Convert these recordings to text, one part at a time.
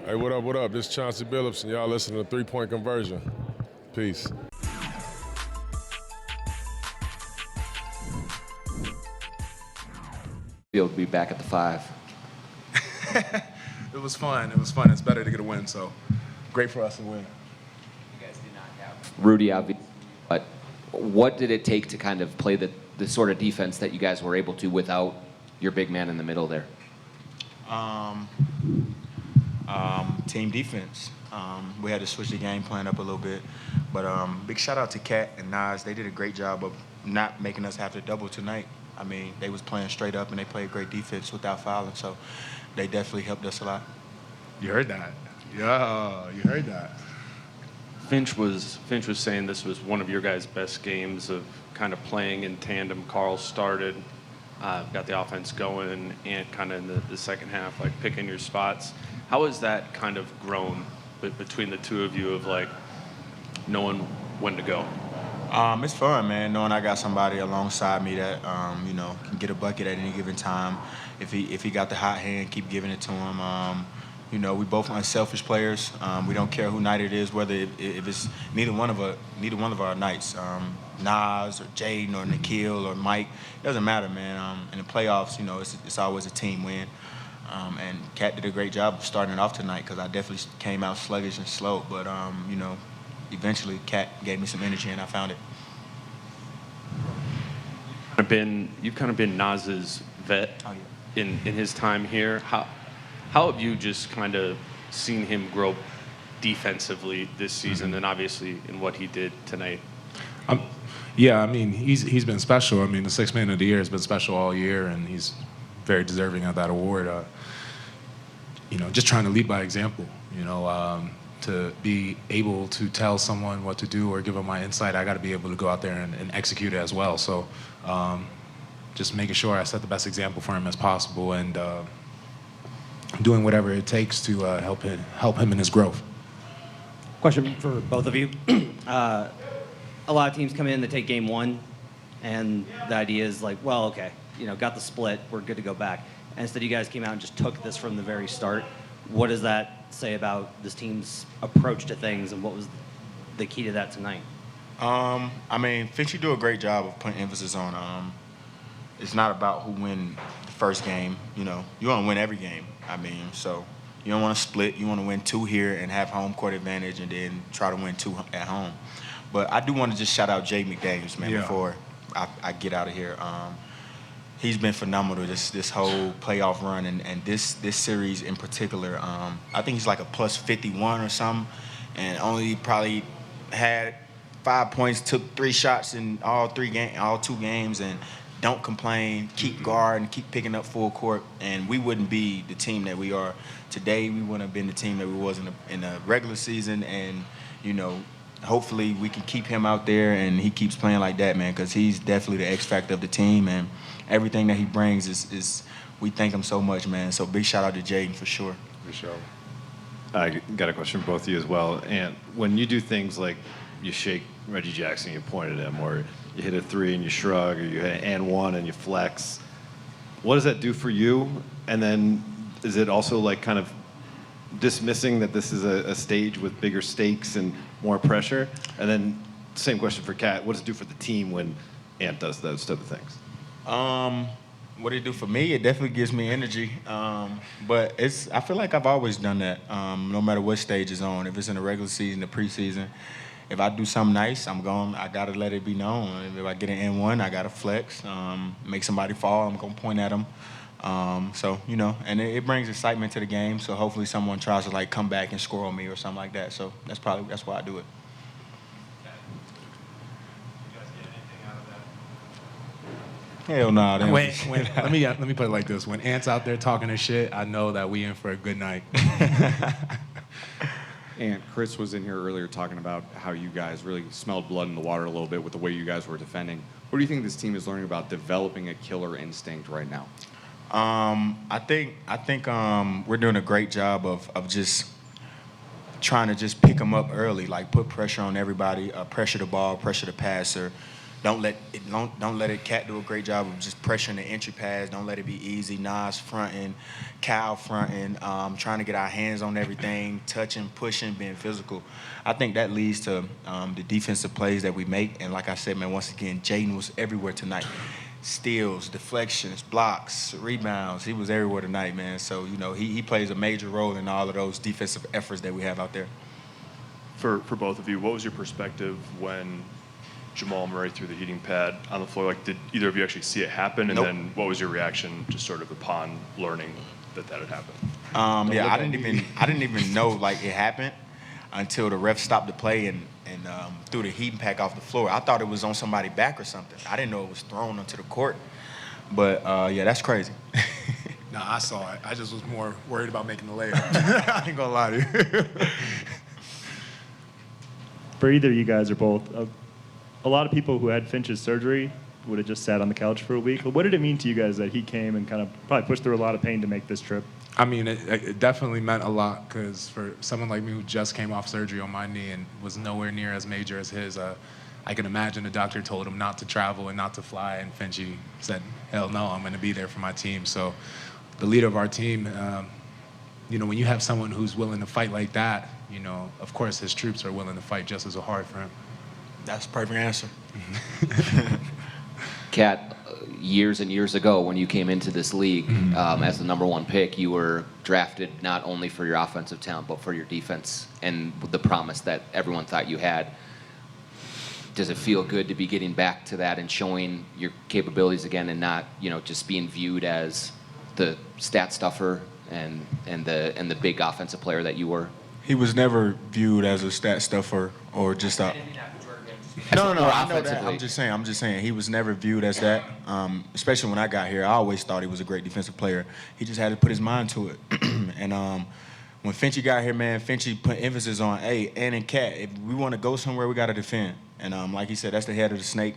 Hey, what up, what up? This is Chauncey Billups, and y'all listening to 3 Point Conversion. Peace. You'll be back at the 5. It was fun. It was fun. It's better to get a win, so great for us to win. You guys did not have Rudy, obviously, but what did it take to kind of play the sort of defense that you guys were able to without your big man in the middle there? Team defense. We had to switch the game plan up a little bit. But big shout out to Kat and Nas. They did a great job of not making us have to double tonight. I mean, they was playing straight up, and they played great defense without fouling. So they definitely helped us a lot. You heard that? Yeah, you heard that. Finch was saying this was one of your guys' best games of kind of playing in tandem. Karl started, got the offense going, and kind of in the second half, like picking your spots. How has that kind of grown between the two of you of like knowing when to go? It's fun, man, knowing I got somebody alongside me that, can get a bucket at any given time. If he got the hot hand, keep giving it to him. We both unselfish players. We don't care who night it is, whether if it's neither one of our nights. Nas or Jaden or Nikhil or Mike, it doesn't matter, man. In the playoffs, it's always a team win. And Kat did a great job of starting it off tonight because I definitely came out sluggish and slow. But, eventually Kat gave me some energy and I found it. You've kind of been Nas's vet in his time here. How have you just kind of seen him grow defensively this season and obviously in what he did tonight? Yeah, I mean, he's been special. I mean, the Sixth Man of the Year has been special all year, and he's very deserving of that award. Just trying to lead by example, to be able to tell someone what to do or give them my insight, I got to be able to go out there and execute it as well. So just making sure I set the best example for him as possible and doing whatever it takes to help him in his growth. Question for both of you. A lot of teams come in, they take game one, and the idea is like, well, okay, got the split, we're good to go back. And instead you guys came out and just took this from the very start. What does that say about this team's approach to things, and what was the key to that tonight? Finch, you do a great job of putting emphasis on it's not about who win the first game. You want to win every game. So you don't want to split. You want to win 2 here and have home court advantage and then try to win 2 at home. But I do want to just shout out Jay McDaniels, man, before I get out of here. He's been phenomenal this whole playoff run and this series in particular. I think he's like a plus 51 or something, and only probably had 5 points, took 3 shots in all 2 games, and don't complain, keep guard, and keep picking up full court. And we wouldn't be the team that we are today. We wouldn't have been the team that we was in the regular season. And hopefully we can keep him out there and he keeps playing like that, man, because he's definitely the X factor of the team, and everything that he brings is we thank him so much, man. So big shout out to Jaden for sure. For sure. I got a question for both of you as well. And when you do things like you shake Reggie Jackson, you point at him, or you hit a 3 and you shrug, or you hit an and 1 and you flex, what does that do for you? And then is it also like kind of dismissing that this is a stage with bigger stakes and more pressure? And then same question for Kat, what does it do for the team when Ant does those type of things? What it do for me, it definitely gives me energy. But I feel like I've always done that, no matter what stage it's on. If it's in the regular season, the preseason, if I do something nice, I gotta let it be known. If I get an N1, I gotta flex, make somebody fall, I'm gonna point at them. And it brings excitement to the game. So hopefully someone tries to like come back and score on me or something like that. So that's why I do it. Hell no. Let me put it like this. When Ant's out there talking his shit, I know that we in for a good night. And Chris was in here earlier talking about how you guys really smelled blood in the water a little bit with the way you guys were defending. What do you think this team is learning about developing a killer instinct right now? I think we're doing a great job of just trying to just pick them up early, like put pressure on everybody, pressure the ball, pressure the passer, don't let it. Cat do a great job of just pressuring the entry pass. Don't let it be easy. Nas fronting, Cal fronting, trying to get our hands on everything, touching, pushing, being physical. I think that leads to the defensive plays that we make. And like I said, man, once again, Jaden was everywhere tonight. Steals, deflections, blocks, rebounds. He was everywhere tonight, man. So, he plays a major role in all of those defensive efforts that we have out there. For both of you, what was your perspective when Jamal Murray threw the heating pad on the floor? Like, did either of you actually see it happen? And Nope. then what was your reaction just sort of upon learning that had happened? Yeah, I didn't even know like it happened until the ref stopped the play and threw the heating pack off the floor. I thought it was on somebody's back or something. I didn't know it was thrown onto the court. But yeah, that's crazy. No, I saw it. I just was more worried about making the layup. I ain't gonna lie to you. For either you guys or both, a lot of people who had Finch's surgery would have just sat on the couch for a week. What did it mean to you guys that he came and kind of probably pushed through a lot of pain to make this trip? I mean, it definitely meant a lot because for someone like me who just came off surgery on my knee and was nowhere near as major as his, I can imagine the doctor told him not to travel and not to fly, and Finchy said, hell no, I'm going to be there for my team. So the leader of our team, when you have someone who's willing to fight like that, of course his troops are willing to fight just as hard for him. That's a perfect answer. Kat, years and years ago when you came into this league as the #1 pick, you were drafted not only for your offensive talent but for your defense and the promise that everyone thought you had. Does it feel good to be getting back to that and showing your capabilities again and not, just being viewed as the stat stuffer and the big offensive player that you were? He was never viewed as a stat stuffer or just a. No, I know that. I'm just saying he was never viewed as that. Especially when I got here, I always thought he was a great defensive player. He just had to put his mind to it. And when Finchy got here, man, Finchy put emphasis on, hey, and Cat, if we want to go somewhere, we got to defend. And like he said, that's the head of the snake.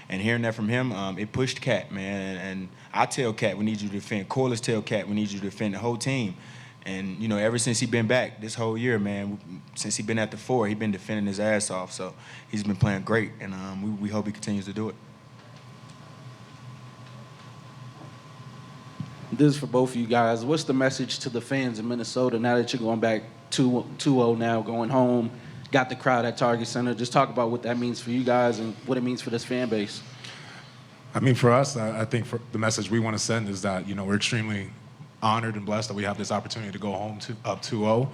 And hearing that from him, it pushed Cat, man. And I tell Cat, we need you to defend. Corliss tell Cat, we need you to defend the whole team. And, ever since he been back this whole year, man, since he been at the 4, he been defending his ass off. So he's been playing great, and we hope he continues to do it. This is for both of you guys. What's the message to the fans in Minnesota now that you're going back 2-0 now, going home, got the crowd at Target Center? Just talk about what that means for you guys and what it means for this fan base. I mean, for us, I think the message we want to send is that, we're extremely honored and blessed that we have this opportunity to go home up 2-0.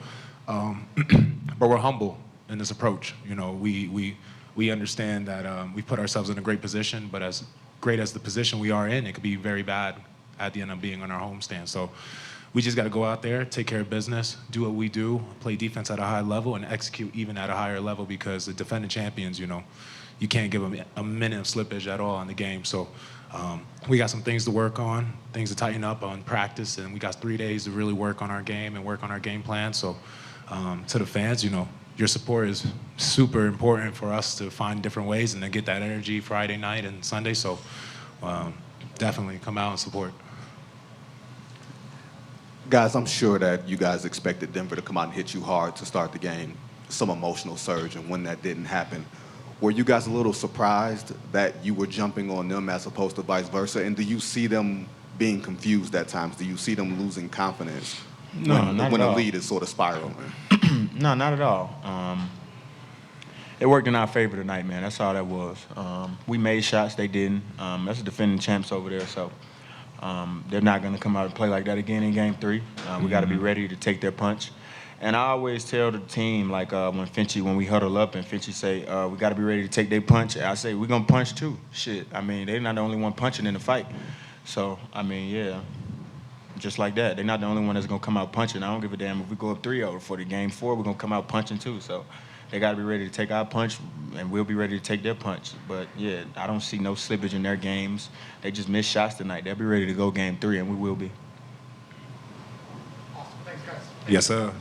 But we're humble in this approach. We understand that we put ourselves in a great position, but as great as the position we are in, it could be very bad at the end of being on our homestand. So we just got to go out there, take care of business, do what we do, play defense at a high level, and execute even at a higher level because the defending champions, you can't give them a minute of slippage at all in the game. So we got some things to work on, things to tighten up on practice, and we got 3 days to really work on our game and work on our game plan. So to the fans, your support is super important for us to find different ways and to get that energy Friday night and Sunday. So definitely come out and support. Guys, I'm sure that you guys expected Denver to come out and hit you hard to start the game, some emotional surge, and when that didn't happen, were you guys a little surprised that you were jumping on them as opposed to vice versa? And do you see them being confused at times? Do you see them losing confidence when the lead is sort of spiraling? No, not at all. It worked in our favor tonight, man. That's all that was. We made shots, they didn't. That's the defending champs over there, so they're not going to come out and play like that again in Game 3. We got to be ready to take their punch. And I always tell the team, like when we huddle up and Finchy say, we got to be ready to take their punch, I say, we're going to punch too. Shit, I mean, they're not the only one punching in the fight. So, I mean, yeah, just like that. They're not the only one that's going to come out punching. I don't give a damn if we go up 3-0 for the Game 4, we're going to come out punching too. So they got to be ready to take our punch, and we'll be ready to take their punch. But, yeah, I don't see no slippage in their games. They just missed shots tonight. They'll be ready to go Game 3, and we will be. Yes, sir.